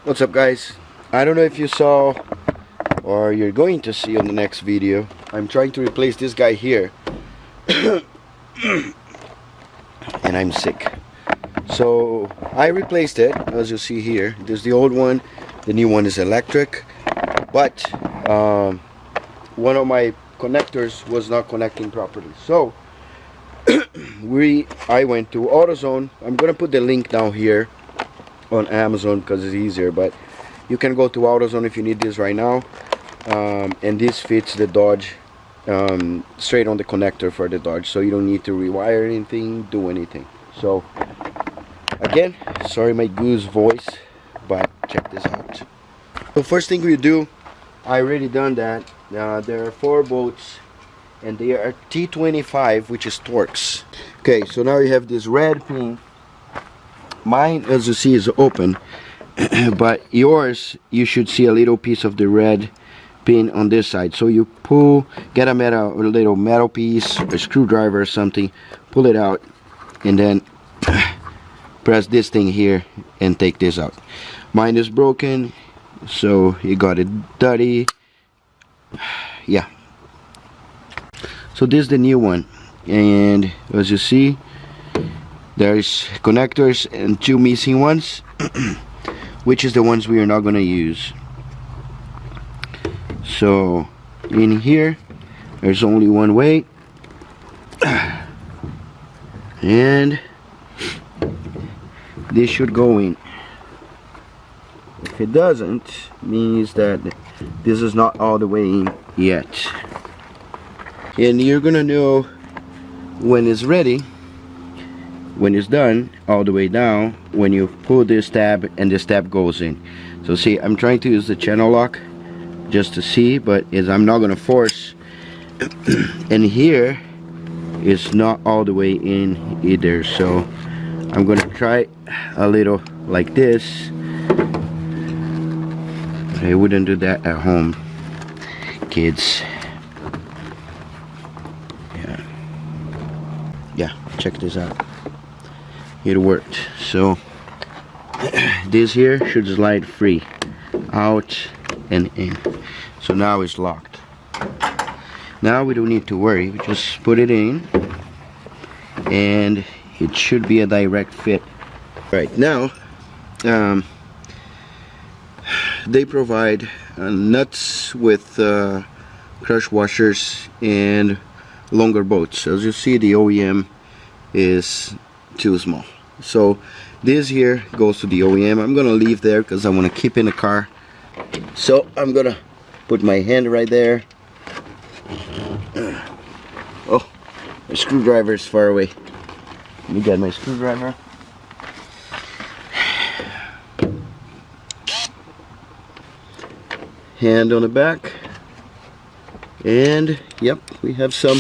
What's up, guys? I don't know if you saw or you're going to see on the next video, I'm trying to replace this guy here and I'm sick, so I replaced it. As you see here, there's the old one, the new one is electric, but one of my connectors was not connecting properly, so I went to AutoZone. I'm gonna put the link down here on Amazon because it's easier, but you can go to AutoZone if you need this right now. And this fits the Dodge straight on the connector for the Dodge, so you don't need to rewire anything, do anything. So again, sorry my goose voice, but check this out. So first thing we do, I already done that. There are 4 bolts and they are T25, which is Torx. Okay, so now you have this red pin. Mine, as you see, is open, but yours, you should see a little piece of the red pin on this side. So you pull, get a little metal piece, a screwdriver or something, pull it out, and then press this thing here and take this out. Mine is broken, so you got it dirty. Yeah. So this is the new one, and as you see, there's connectors and 2 missing ones, which is the ones we are not going to use. So in here, there's only one way, and this should go in. If it doesn't, means that this is not all the way in yet. And you're gonna know when it's ready, when it's done all the way down, when you pull this tab and this tab goes in. So see, I'm trying to use the channel lock just to see, but I'm not gonna force. And here is not all the way in either, so I'm gonna try a little like this. I wouldn't do that at home, kids. Yeah, check this out. It worked. So this here should slide free out and in. So now it's locked. Now we don't need to worry, we just put it in and it should be a direct fit. Right now they provide nuts with crush washers and longer bolts. As you see, the OEM is too small, so this here goes to the OEM. I'm gonna leave there because I want to keep in the car, so I'm gonna put my hand right there. Oh, my screwdriver is far away. Let me get my screwdriver. Hand on the back, and yep, we have some.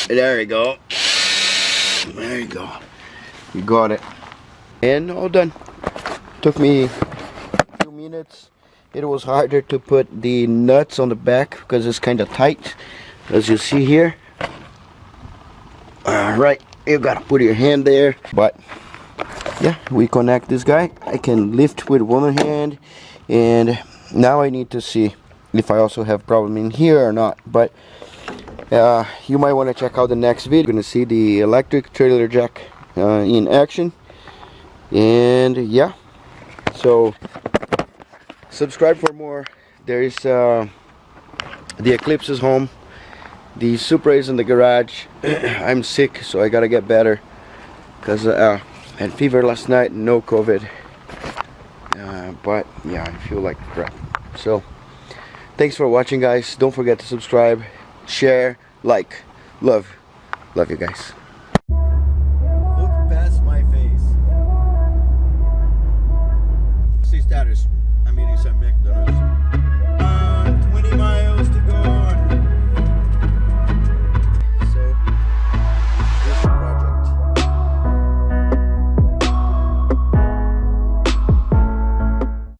There we go. There you go. You got it. And all done. Took me a few minutes. It was harder to put the nuts on the back because it's kind of tight, as you see here. Alright, you gotta put your hand there. But yeah, we connect this guy. I can lift with one hand, and now I need to see if I also have problem in here or not. But you might want to check out the next video. You're gonna see the electric trailer jack in action. And yeah, so subscribe for more. There is the Eclipse is home, the Supra is in the garage. I'm sick, so I gotta get better because I had fever last night, no COVID, but yeah, I feel like crap. So thanks for watching, guys. Don't forget to subscribe, share, like. Love you guys. Look past my face. See status. I mean, it's a McDonald's.